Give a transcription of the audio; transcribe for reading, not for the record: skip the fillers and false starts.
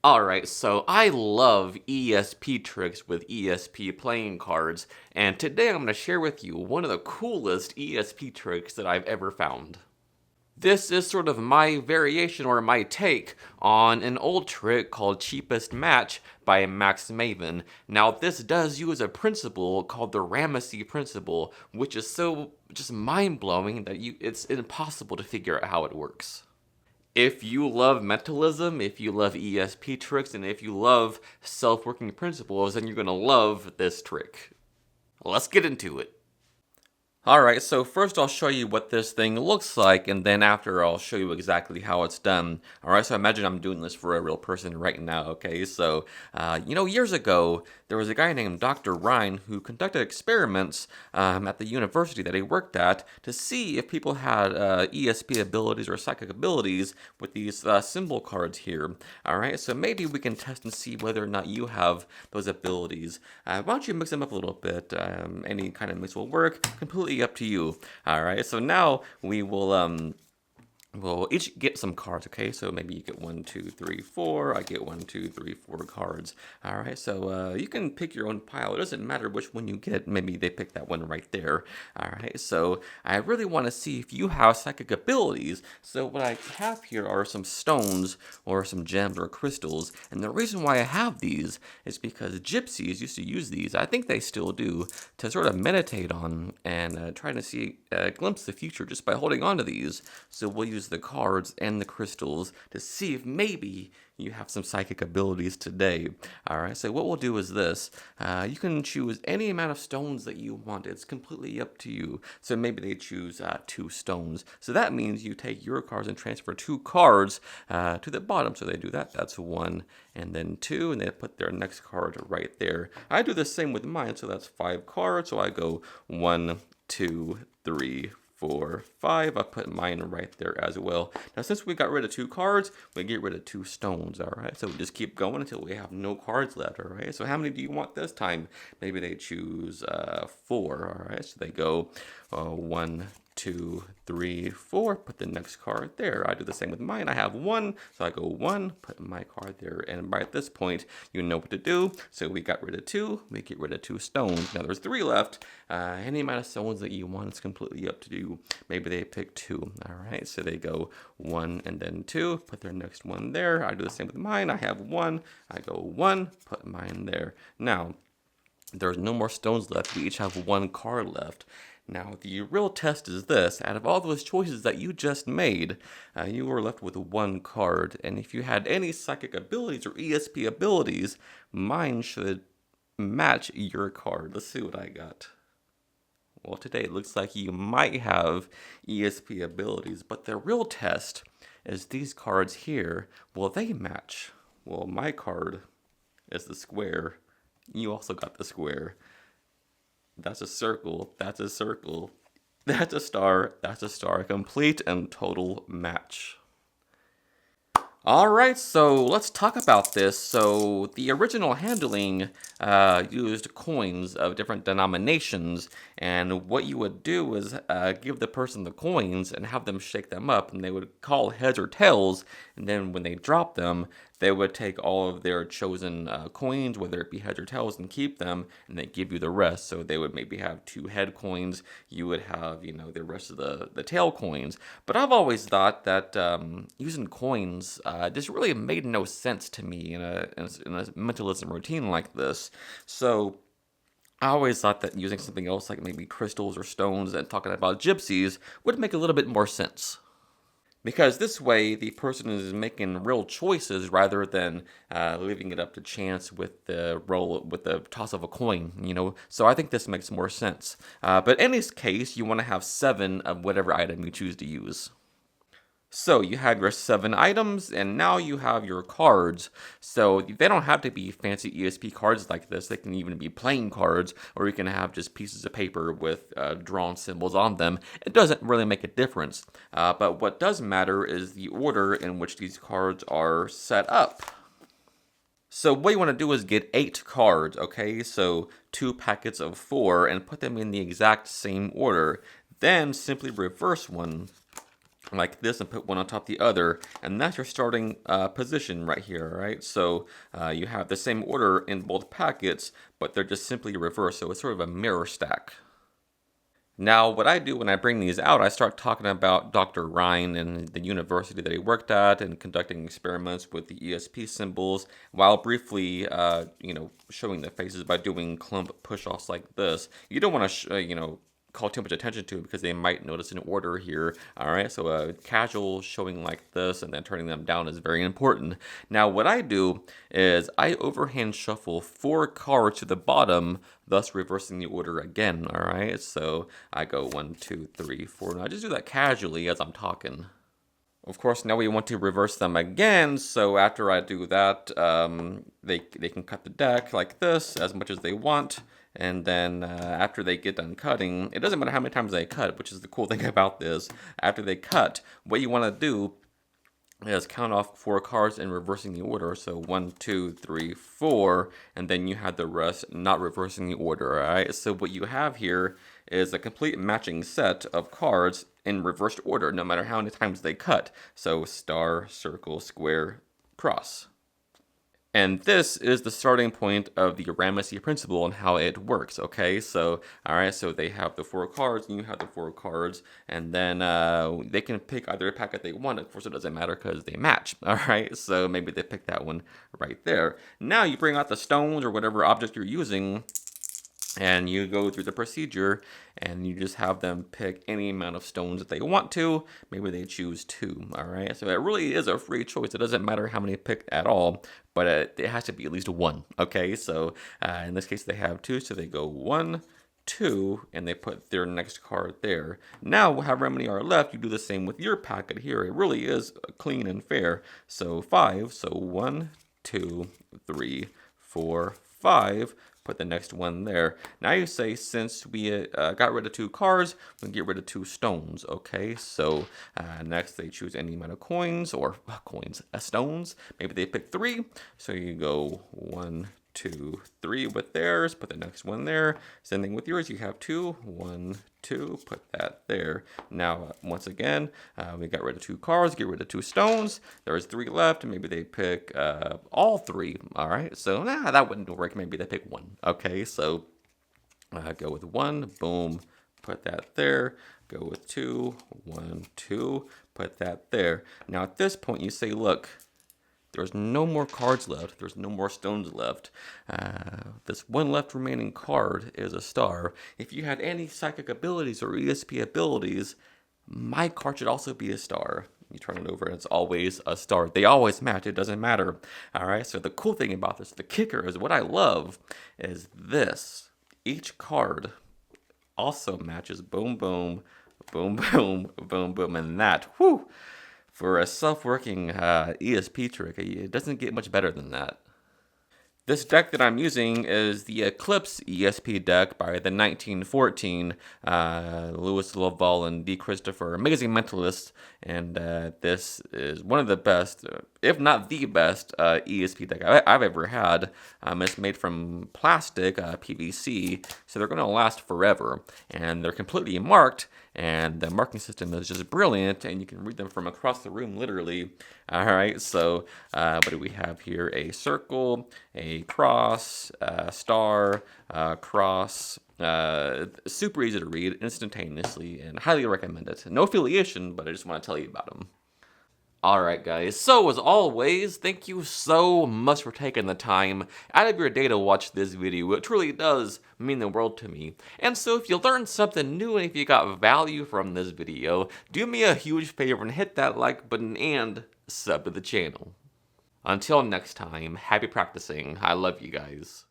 Alright, so I love ESP tricks with ESP playing cards, and today I'm going to share with you one of the coolest ESP tricks that I've ever found. This is sort of my variation or my take on an old trick called Cheapest Match by Max Maven. Now this does use a principle called the Ramy Principle, which is so just mind-blowing that it's impossible to figure out how it works. If you love mentalism, if you love ESP tricks, and if you love self-working principles, then you're going to love this trick. Let's get into it. Alright, so first I'll show you what this thing looks like, and then after I'll show you exactly how it's done. Alright, so imagine I'm doing this for a real person right now, okay? So, years ago, there was a guy named Dr. Ryan who conducted experiments at the university that he worked at to see if people had ESP abilities or psychic abilities with these symbol cards here. Alright, so maybe we can test and see whether or not you have those abilities. Why don't you mix them up a little bit? Any kind of mix will work. Completely up to you. Alright, so now we will we'll each get some cards, okay? So maybe you get 1, 2, 3, 4. I get 1, 2, 3, 4 cards. Alright, so you can pick your own pile. It doesn't matter which one you get. Maybe they pick that one right there. Alright, so I really want to see if you have psychic abilities. So what I have here are some stones or some gems or crystals. And the reason why I have these is because gypsies used to use these. I think they still do, to sort of meditate on and try to see a glimpse of the future just by holding on to these. So we'll use the cards and the crystals to see if maybe you have some psychic abilities today. Alright, so what we'll do is this. You can choose any amount of stones that you want. It's completely up to you. So maybe they choose 2 stones. So that means you take your cards and transfer 2 cards to the bottom. So they do that. That's 1 and then 2. And they put their next card right there. I do the same with mine. So that's 5 cards. So I go 1, 2, 3, 4, 5. I put mine right there as well. Now, since we got rid of 2 cards, we get rid of 2 stones, all right? So we just keep going until we have no cards left, all right? So how many do you want this time? Maybe they choose 4, all right? So they go 1, 2, 3, 4. Put the next card there. I do the same with mine. I have 1, so I go 1, put my card there, and by this point, you know what to do. So we got rid of 2, we get rid of 2 stones. Now there's 3 left. Any amount of stones that you want, it's completely up to you. Maybe they pick 2. All right, so they go 1 and then 2. Put their next one there. I do the same with mine. I have 1. I go 1. Put mine there. Now there's no more stones left. We each have 1 card left. Now, the real test is this. Out of all those choices that you just made, you were left with 1 card. And if you had any psychic abilities or ESP abilities, mine should match your card. Let's see what I got. Well, today it looks like you might have ESP abilities, but the real test is these cards here. Will they match? Well, my card is the square. You also got the square. That's a circle, that's a circle, that's a star, that's a star. Complete and total match. Alright, so let's talk about this. So the original handling used coins of different denominations, and what you would do is give the person the coins and have them shake them up, and they would call heads or tails, and then when they drop them, they would take all of their chosen coins, whether it be heads or tails, and keep them, and they give you the rest. So they would maybe have 2 head coins, you would have, the rest of the tail coins. But I've always thought that using coins just really made no sense to me in a mentalism routine like this. So I always thought that using something else like maybe crystals or stones and talking about gypsies would make a little bit more sense. Because this way, the person is making real choices rather than leaving it up to chance with the toss of a coin, So I think this makes more sense. But in this case, you want to have 7 of whatever item you choose to use. So you have your 7 items, and now you have your cards. So they don't have to be fancy ESP cards like this. They can even be plain cards, or you can have just pieces of paper with drawn symbols on them. It doesn't really make a difference. But what does matter is the order in which these cards are set up. So what you want to do is get 8 cards, okay? So 2 packets of 4, and put them in the exact same order. Then simply reverse one. like this and put one on top of the other, and that's your starting position right here, right? So you have the same order in both packets, but they're just simply reversed, so it's sort of a mirror stack. Now, what I do when I bring these out, I start talking about Dr. Ryan and the university that he worked at and conducting experiments with the ESP symbols, while briefly, showing the faces by doing clump push-offs like this. You don't want to, call too much attention to it because they might notice an order here. All right, so a casual showing like this and then turning them down is very important. Now, what I do is I overhand shuffle 4 cards to the bottom, thus reversing the order again. All right, so I go 1, 2, 3, 4. And I just do that casually as I'm talking. Of course, now we want to reverse them again, so after I do that, they can cut the deck like this as much as they want, and then after they get done cutting, it doesn't matter how many times they cut, which is the cool thing about this. After they cut, what you want to do is count off 4 cards in reversing the order. So 1, 2, 3, 4, and then you have the rest not reversing the order. All right. So what you have here is a complete matching set of cards in reversed order, no matter how many times they cut. So star, circle, square, cross. And this is the starting point of the Ramy Principle and how it works, okay? So, all right, so they have the 4 cards, and you have the 4 cards, and then they can pick either packet they want. Of course, it doesn't matter because they match, all right? So maybe they pick that one right there. Now you bring out the stones or whatever object you're using, and you go through the procedure, and you just have them pick any amount of stones that they want to. Maybe they choose 2, all right? So it really is a free choice. It doesn't matter how many pick at all, but it has to be at least 1, okay? So in this case, they have 2, so they go 1, 2, and they put their next card there. Now, however many are left, you do the same with your packet here. It really is clean and fair. So 5, so 1, 2, 3, 4, 5. Put the next one there. Now you say, since we got rid of 2 cards, we can get rid of 2 stones. Okay, so next they choose any amount of coins or stones. Maybe they pick 3, so you go 1, 2, 3 with theirs. Put the next one there. Same thing with yours. You have 2, 1, 2. Put that there. Now once again, we got rid of 2 cards. Get rid of 2 stones. There's 3 left. Maybe they pick all 3. All right. So that wouldn't work. Maybe they pick 1. Okay. So go with 1. Boom. Put that there. Go with 2. 1, 2. Put that there. Now at this point, you say, look. There's no more cards left. There's no more stones left. This one left remaining card is a star. If you had any psychic abilities or ESP abilities, my card should also be a star. You turn it over and it's always a star. They always match. It doesn't matter. All right. So the cool thing about this, the kicker is what I love is this. Each card also matches boom, boom, boom, boom, boom, boom. And that, whew. For a self-working ESP trick, it doesn't get much better than that. This deck that I'm using is the Eclipse ESP deck by the 1914 Louis Laval and D. Christopher, amazing mentalists, and this is one of the best, if not the best, ESP deck I've ever had. It's made from plastic, PVC, so they're going to last forever, and they're completely marked, and the marking system is just brilliant, and you can read them from across the room, literally. All right, so what do we have here? A circle, a cross, star, cross. Super easy to read instantaneously, and highly recommend it. No affiliation, but I just want to tell you about them. Alright guys, so as always, thank you so much for taking the time out of your day to watch this video. It truly does mean the world to me. And so if you learned something new and if you got value from this video, do me a huge favor and hit that like button and sub to the channel. Until next time, happy practicing. I love you guys.